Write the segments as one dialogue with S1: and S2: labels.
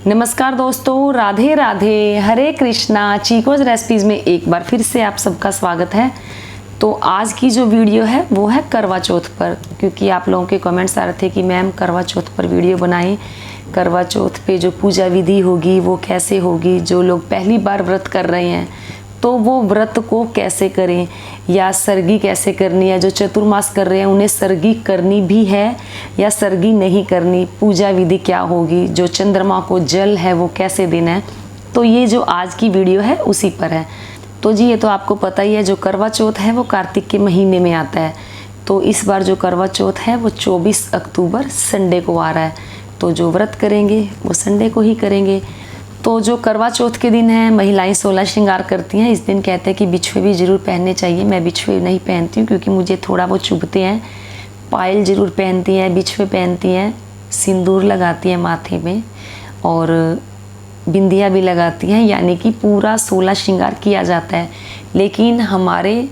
S1: नमस्कार दोस्तों, राधे राधे, हरे कृष्णा। चीकोज रेसिपीज़ में एक बार फिर से आप सबका स्वागत है। तो आज की जो वीडियो है वो है करवा चौथ पर, क्योंकि आप लोगों के कमेंट्स आ रहे थे कि मैम करवा चौथ पर वीडियो बनाएं। करवा चौथ पे जो पूजा विधि होगी वो कैसे होगी, जो लोग पहली बार व्रत कर रहे हैं तो वो व्रत को कैसे करें, या सरगी कैसे करनी है। जो चतुर्मास कर रहे हैं उन्हें सरगी करनी भी है या सरगी नहीं करनी, पूजा विधि क्या होगी, जो चंद्रमा को जल है वो कैसे देना है। तो ये जो आज की वीडियो है उसी पर है। तो जी ये तो आपको पता ही है, जो करवा चौथ है वो कार्तिक के महीने में आता है। तो इस बार जो करवा चौथ है वो 24 अक्टूबर संडे को आ रहा है। तो जो व्रत करेंगे वो संडे को ही करेंगे। तो जो करवा चौथ के दिन है महिलाएं 16 श्रृंगार करती हैं। इस दिन कहते हैं कि बिछुए भी ज़रूर पहनने चाहिए। मैं बिछुए नहीं पहनती हूँ क्योंकि मुझे थोड़ा वो चुभते हैं। पायल ज़रूर पहनती हैं, बिछुए पहनती हैं, सिंदूर लगाती हैं माथे में और बिंदिया भी लगाती हैं, यानी कि पूरा 16 श्रृंगार किया जाता है। लेकिन हमारे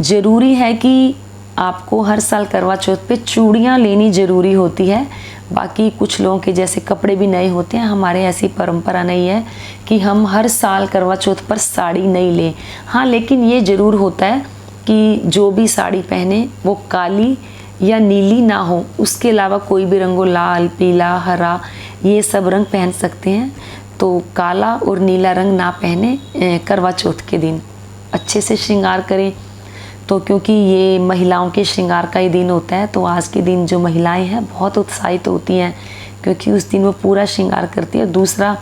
S1: ज़रूरी है कि आपको हर साल करवा चौथ पे चूड़ियाँ लेनी ज़रूरी होती है। बाकी कुछ लोगों के जैसे कपड़े भी नए होते हैं, हमारे ऐसी परंपरा नहीं है कि हम हर साल करवा चौथ पर साड़ी नहीं लें। हाँ, लेकिन ये ज़रूर होता है कि जो भी साड़ी पहने वो काली या नीली ना हो, उसके अलावा कोई भी रंग हो, लाल, पीला, हरा, ये सब रंग पहन सकते हैं। तो काला और नीला रंग ना पहने करवा चौथ के दिन। अच्छे से श्रृंगार करें। तो क्योंकि ये महिलाओं के श्रृंगार का ही दिन होता है, तो आज के दिन जो महिलाएं हैं बहुत उत्साहित होती हैं क्योंकि उस दिन वो पूरा श्रृंगार करती है। दूसरा,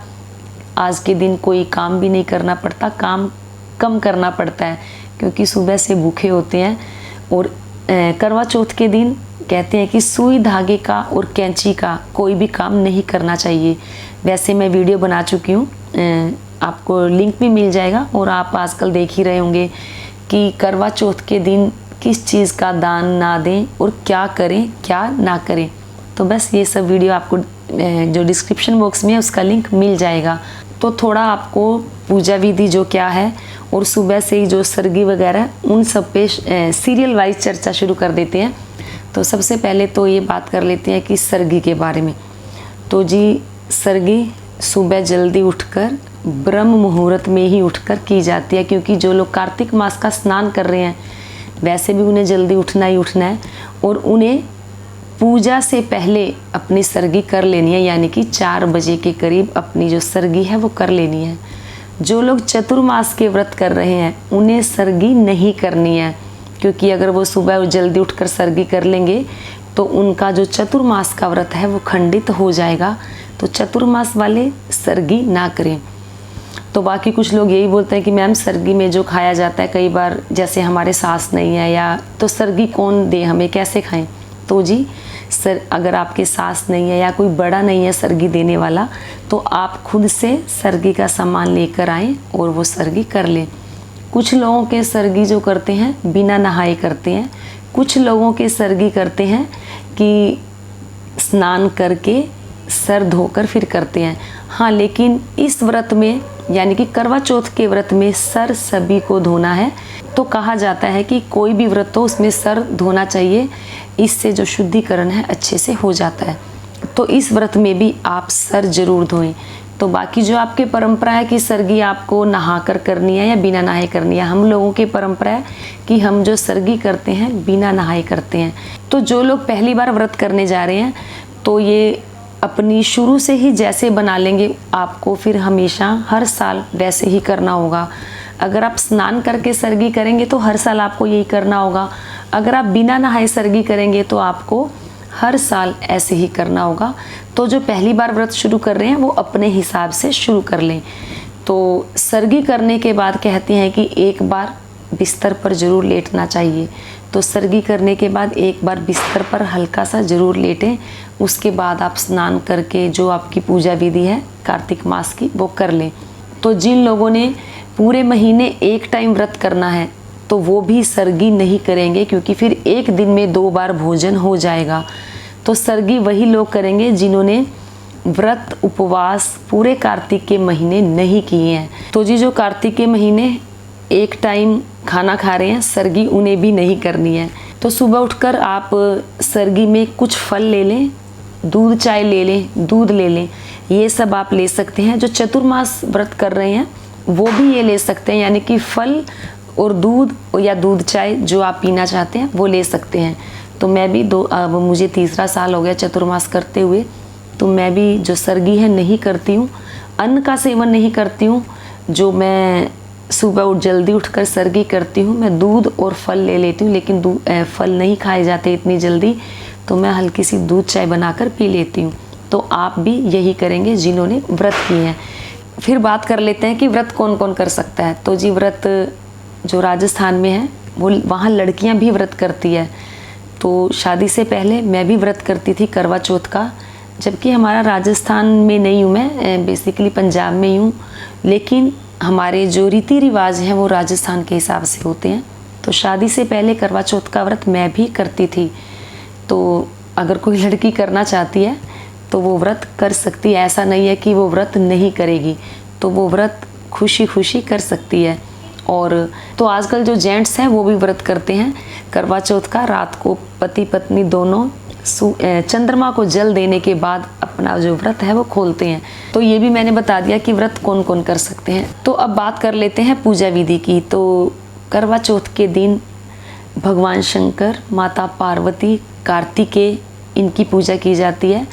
S1: आज के दिन कोई काम भी नहीं करना पड़ता, काम कम करना पड़ता है क्योंकि सुबह से भूखे होते हैं। और करवा चौथ के दिन कहते हैं कि सुई धागे का और कैंची का कोई भी काम नहीं करना चाहिए। वैसे मैं वीडियो बना चुकी हूँ, आपको लिंक भी मिल जाएगा। और आप आजकल देख ही रहे होंगे कि करवा चौथ के दिन किस चीज़ का दान ना दें और क्या करें क्या ना करें। तो बस ये सब वीडियो आपको जो डिस्क्रिप्शन बॉक्स में है उसका लिंक मिल जाएगा। तो थोड़ा आपको पूजा विधि जो क्या है और सुबह से ही जो सरगी वगैरह उन सब पे सीरियल वाइज चर्चा शुरू कर देते हैं। तो सबसे पहले तो ये बात कर लेते हैं कि सरगी के बारे में। तो जी सरगी सुबह जल्दी उठकर ब्रह्म मुहूर्त में ही उठकर की जाती है, क्योंकि जो लोग कार्तिक मास का स्नान कर रहे हैं वैसे भी उन्हें जल्दी उठना ही उठना है और उन्हें पूजा से पहले अपनी सरगी कर लेनी है, यानी कि 4 बजे के करीब अपनी जो सरगी है वो कर लेनी है। जो लोग चतुर्मास के व्रत कर रहे हैं उन्हें सरगी नहीं करनी है, क्योंकि अगर वो सुबह जल्दी उठकर सरगी कर लेंगे तो उनका जो चतुर्मास का व्रत है वो खंडित हो जाएगा। तो चतुर्मास वाले सरगी ना करें। तो बाकी कुछ लोग यही बोलते हैं कि मैम सरगी में जो खाया जाता है, कई बार जैसे हमारे सास नहीं है या तो सरगी कौन दे, हमें कैसे खाएं। तो जी अगर आपके सास नहीं है या कोई बड़ा नहीं है सरगी देने वाला, तो आप खुद से सरगी का सामान लेकर आएँ और वो सरगी कर लें। कुछ लोगों के सरगी जो करते हैं बिना नहाए करते हैं, कुछ लोगों के सरगी करते हैं कि स्नान करके सर धोकर फिर करते हैं। हाँ, लेकिन इस व्रत में यानी कि करवा चौथ के व्रत में सर सभी को धोना है। तो कहा जाता है कि कोई भी व्रत हो उसमें सर धोना चाहिए, इससे जो शुद्धिकरण है अच्छे से हो जाता है। तो इस व्रत में भी आप सर जरूर धोएं। तो बाकी जो आपके परंपरा है कि सरगी आपको नहाकर करनी है या बिना नहाए करनी है, हम लोगों की परंपरा है कि हम जो सरगी करते हैं बिना नहाए करते हैं। तो जो लोग पहली बार व्रत करने जा रहे हैं तो ये अपनी शुरू से ही जैसे बना लेंगे, आपको फिर हमेशा हर साल वैसे ही करना होगा। अगर आप स्नान करके सरगी करेंगे तो हर साल आपको यही करना होगा। अगर आप बिना नहाए सरगी करेंगे तो आपको हर साल ऐसे ही करना होगा। तो जो पहली बार व्रत शुरू कर रहे हैं वो अपने हिसाब से शुरू कर लें। तो सरगी करने के बाद कहते हैं कि एक बार बिस्तर पर ज़रूर लेटना चाहिए। तो सरगी करने के बाद एक बार बिस्तर पर हल्का सा ज़रूर लेटें। उसके बाद आप स्नान करके जो आपकी पूजा विधि है कार्तिक मास की वो कर लें। तो जिन लोगों ने पूरे महीने एक टाइम व्रत करना है तो वो भी सरगी नहीं करेंगे, क्योंकि फिर एक दिन में 2 बार भोजन हो जाएगा। तो सरगी वही लोग करेंगे जिन्होंने व्रत उपवास पूरे कार्तिक के महीने नहीं किए हैं। तो जी जो कार्तिक के महीने एक टाइम खाना खा रहे हैं, सरगी उन्हें भी नहीं करनी है। तो सुबह उठकर आप सरगी में कुछ फल ले लें, दूध चाय ले लें, दूध ले लें। ये सब आप ले सकते हैं। जो चतुर्मास व्रत कर रहे हैं वो भी ये ले सकते हैं, यानी कि फल और दूध या दूध चाय जो आप पीना चाहते हैं वो ले सकते हैं। तो मैं भी अब मुझे तीसरा साल हो गया चतुर्मास करते हुए, तो मैं भी जो सर्गी है नहीं करती हूँ, अन्न का सेवन नहीं करती हूँ। जो मैं सुबह जल्दी उठकर सर्गी करती हूँ, मैं दूध और फल ले लेती हूँ, लेकिन फल नहीं खाए जाते इतनी जल्दी, तो मैं हल्की सी दूध चाय बनाकर पी लेती हूँ। तो आप भी यही करेंगे जिन्होंने व्रत किए हैं। फिर बात कर लेते हैं कि व्रत कौन कौन कर सकता है। तो जी व्रत जो राजस्थान में है वो वहाँ लड़कियाँ भी व्रत करती है। तो शादी से पहले मैं भी व्रत करती थी करवा चौथ का, जबकि हमारा राजस्थान में नहीं हूँ, मैं बेसिकली पंजाब में ही हूँ, लेकिन हमारे जो रीति रिवाज हैं वो राजस्थान के हिसाब से होते हैं। तो शादी से पहले करवा चौथ का व्रत मैं भी करती थी। तो अगर कोई लड़की करना चाहती है तो वो व्रत कर सकती है, ऐसा नहीं है कि वो व्रत नहीं करेगी, तो वो व्रत खुशी खुशी कर सकती है। और तो आजकल जो जेंट्स हैं वो भी व्रत करते हैं करवा चौथ का। रात को पति पत्नी दोनों चंद्रमा को जल देने के बाद अपना जो व्रत है वो खोलते हैं। तो ये भी मैंने बता दिया कि व्रत कौन कौन कर सकते हैं। तो अब बात कर लेते हैं पूजा विधि की। तो करवा चौथ के दिन भगवान शंकर, माता पार्वती, कार्तिकेय, इनकी पूजा की जाती है।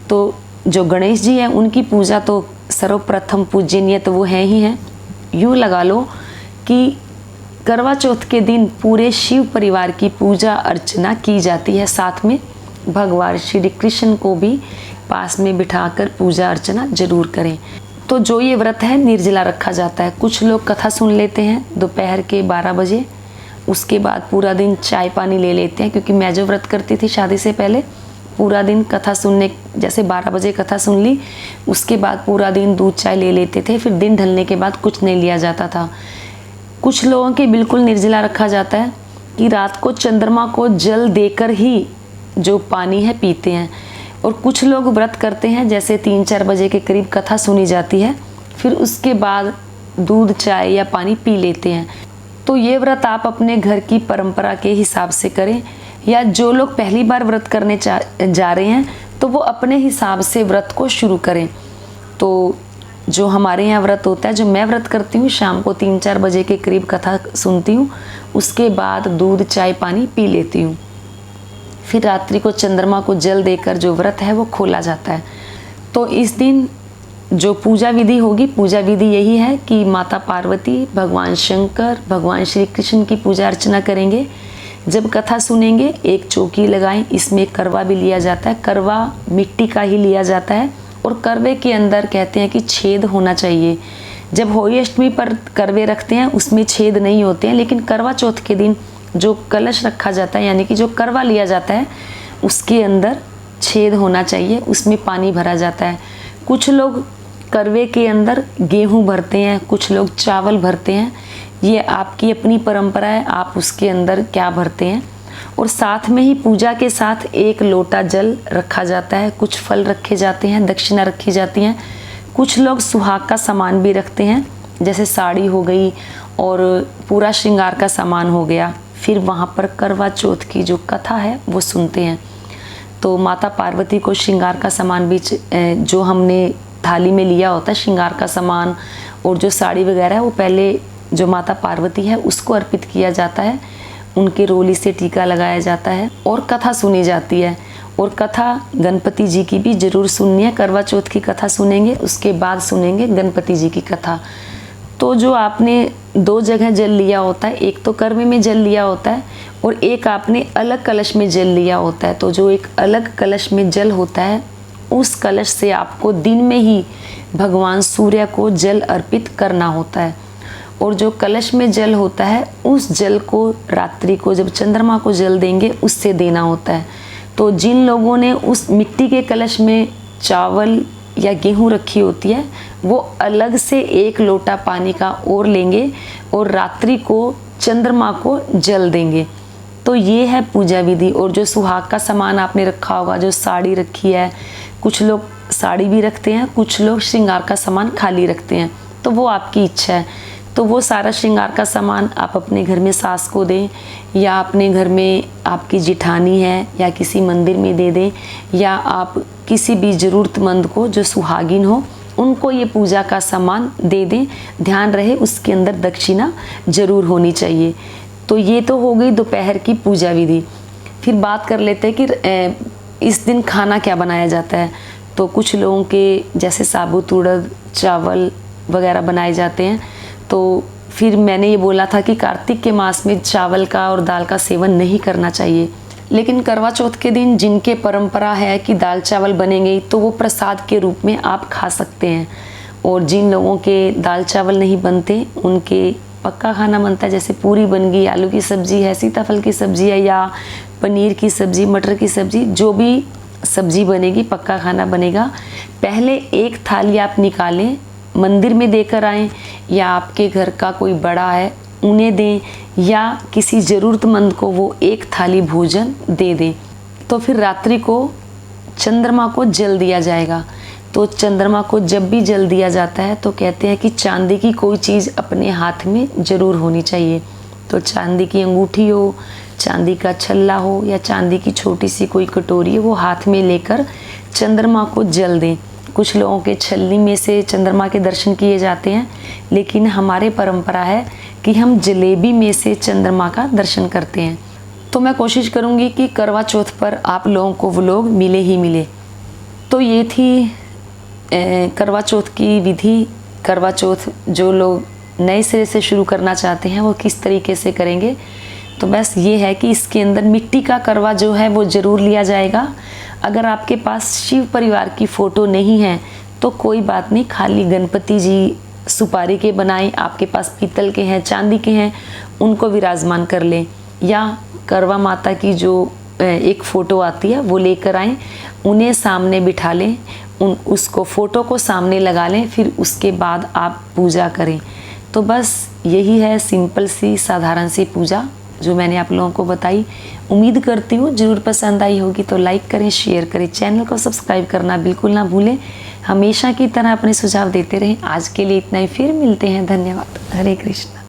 S1: तो जो गणेश जी हैं उनकी पूजा तो सर्वप्रथम पूजनीय तो वो हैं ही हैं। यूँ लगा लो कि करवा चौथ के दिन पूरे शिव परिवार की पूजा अर्चना की जाती है, साथ में भगवान श्री कृष्ण को भी पास में बिठाकर पूजा अर्चना जरूर करें। तो जो ये व्रत है निर्जला रखा जाता है। कुछ लोग कथा सुन लेते हैं दोपहर के 12 बजे, उसके बाद पूरा दिन चाय पानी ले लेते हैं। क्योंकि मैं जो व्रत करती थी शादी से पहले, पूरा दिन कथा सुनने, जैसे 12 बजे कथा सुन ली, उसके बाद पूरा दिन दूध चाय ले लेते थे, फिर दिन ढलने के बाद कुछ नहीं लिया जाता था। कुछ लोगों के बिल्कुल निर्जला रखा जाता है कि रात को चंद्रमा को जल देकर ही जो पानी है पीते हैं। और कुछ लोग व्रत करते हैं जैसे 3-4 बजे के करीब कथा सुनी जाती है, फिर उसके बाद दूध चाय या पानी पी लेते हैं। तो ये व्रत आप अपने घर की परंपरा के हिसाब से करें, या जो लोग पहली बार व्रत करने जा रहे हैं तो वो अपने हिसाब से व्रत को शुरू करें। तो जो हमारे यहाँ व्रत होता है, जो मैं व्रत करती हूँ, शाम को 3-4 बजे के करीब कथा सुनती हूँ, उसके बाद दूध चाय पानी पी लेती हूँ, फिर रात्रि को चंद्रमा को जल देकर जो व्रत है वो खोला जाता है। तो इस दिन जो पूजा विधि होगी, पूजा विधि यही है कि माता पार्वती, भगवान शंकर, भगवान श्री कृष्ण की पूजा अर्चना करेंगे। जब कथा सुनेंगे एक चौकी लगाएं, इसमें करवा भी लिया जाता है। करवा मिट्टी का ही लिया जाता है और करवे के अंदर कहते हैं कि छेद होना चाहिए। जब होली अष्टमी पर करवे रखते हैं उसमें छेद नहीं होते हैं, लेकिन करवा चौथ के दिन जो कलश रखा जाता है, यानी कि जो करवा लिया जाता है, उसके अंदर छेद होना चाहिए, उसमें पानी भरा जाता है। कुछ लोग करवे के अंदर गेहूँ भरते हैं, कुछ लोग चावल भरते हैं, ये आपकी अपनी परंपरा है, आप उसके अंदर क्या भरते हैं। और साथ में ही पूजा के साथ 1 लोटा जल रखा जाता है, कुछ फल रखे जाते हैं, दक्षिणा रखी जाती हैं। कुछ लोग सुहाग का सामान भी रखते हैं, जैसे साड़ी हो गई और पूरा श्रृंगार का सामान हो गया। फिर वहाँ पर करवा चौथ की जो कथा है वो सुनते हैं। तो माता पार्वती को श्रृंगार का सामान भी जो हमने थाली में लिया होता है, श्रृंगार का सामान और जो साड़ी वगैरह है, वो पहले जो माता पार्वती है उसको अर्पित किया जाता है। उनके रोली से टीका लगाया जाता है और कथा सुनी जाती है। और कथा गणपति जी की भी जरूर सुननी है। करवा चौथ की कथा सुनेंगे, उसके बाद सुनेंगे गणपति जी की कथा। तो जो आपने 2 जगह जल लिया होता है, एक तो करवे में जल लिया होता है और एक आपने अलग कलश में जल लिया होता है। तो जो एक अलग कलश में जल होता है, उस कलश से आपको दिन में ही भगवान सूर्य को जल अर्पित करना होता है। और जो कलश में जल होता है, उस जल को रात्रि को जब चंद्रमा को जल देंगे उससे देना होता है। तो जिन लोगों ने उस मिट्टी के कलश में चावल या गेहूं रखी होती है, वो अलग से 1 लोटा पानी का और लेंगे और रात्रि को चंद्रमा को जल देंगे। तो ये है पूजा विधि। और जो सुहाग का सामान आपने रखा होगा, जो साड़ी रखी है, कुछ लोग साड़ी भी रखते हैं, कुछ लोग श्रृंगार का सामान खाली रखते हैं, तो वो आपकी इच्छा है। तो वो सारा श्रृंगार का सामान आप अपने घर में सास को दें, या अपने घर में आपकी जिठानी है या किसी मंदिर में दे दें, या आप किसी भी ज़रूरतमंद को जो सुहागिन हो उनको ये पूजा का सामान दे दें। ध्यान रहे उसके अंदर दक्षिणा जरूर होनी चाहिए। तो ये तो हो गई दोपहर की पूजा विधि। फिर बात कर लेते हैं कि इस दिन खाना क्या बनाया जाता है। तो कुछ लोगों के जैसे साबुत उड़द चावल वगैरह बनाए जाते हैं। तो फिर मैंने ये बोला था कि कार्तिक के मास में चावल का और दाल का सेवन नहीं करना चाहिए, लेकिन करवा चौथ के दिन जिनके परंपरा है कि दाल चावल बनेंगे तो वो प्रसाद के रूप में आप खा सकते हैं। और जिन लोगों के दाल चावल नहीं बनते उनके पक्का खाना बनता है, जैसे पूरी बन गई, आलू की सब्ज़ी है, सीताफल की सब्ज़ी है, या पनीर की सब्ज़ी, मटर की सब्ज़ी, जो भी सब्ज़ी बनेगी पक्का खाना बनेगा। पहले एक थाली आप निकालें, मंदिर में देकर आएँ, या आपके घर का कोई बड़ा है उन्हें दें, या किसी ज़रूरतमंद को वो एक थाली भोजन दे दें। तो फिर रात्रि को चंद्रमा को जल दिया जाएगा। तो चंद्रमा को जब भी जल दिया जाता है तो कहते हैं कि चांदी की कोई चीज़ अपने हाथ में ज़रूर होनी चाहिए। तो चांदी की अंगूठी हो, चांदी का छल्ला हो, या चांदी की छोटी सी कोई कटोरी वो हाथ में लेकर चंद्रमा को जल दें। कुछ लोगों के छलनी में से चंद्रमा के दर्शन किए जाते हैं, लेकिन हमारे परंपरा है कि हम जलेबी में से चंद्रमा का दर्शन करते हैं। तो मैं कोशिश करूँगी कि करवा चौथ पर आप लोगों को व्लॉग मिले ही मिले। तो ये थी करवा चौथ की विधि। करवा चौथ जो लोग नए सिरे से शुरू करना चाहते हैं वो किस तरीके से करेंगे। तो बस ये है कि इसके अंदर मिट्टी का करवा जो है वो ज़रूर लिया जाएगा। अगर आपके पास शिव परिवार की फ़ोटो नहीं है तो कोई बात नहीं, खाली गणपति जी सुपारी के बनाएं। आपके पास पीतल के हैं, चांदी के हैं, उनको विराजमान कर लें, या करवा माता की जो एक फ़ोटो आती है वो लेकर आएँ, उन्हें सामने बिठा लें, उसको फ़ोटो को सामने लगा लें, फिर उसके बाद आप पूजा करें। तो बस यही है सिंपल सी साधारण सी पूजा जो मैंने आप लोगों को बताई। उम्मीद करती हूँ ज़रूर पसंद आई होगी। तो लाइक करें, शेयर करें, चैनल को सब्सक्राइब करना बिल्कुल ना भूलें। हमेशा की तरह अपने सुझाव देते रहें। आज के लिए इतना ही, फिर मिलते हैं। धन्यवाद। हरे कृष्ण।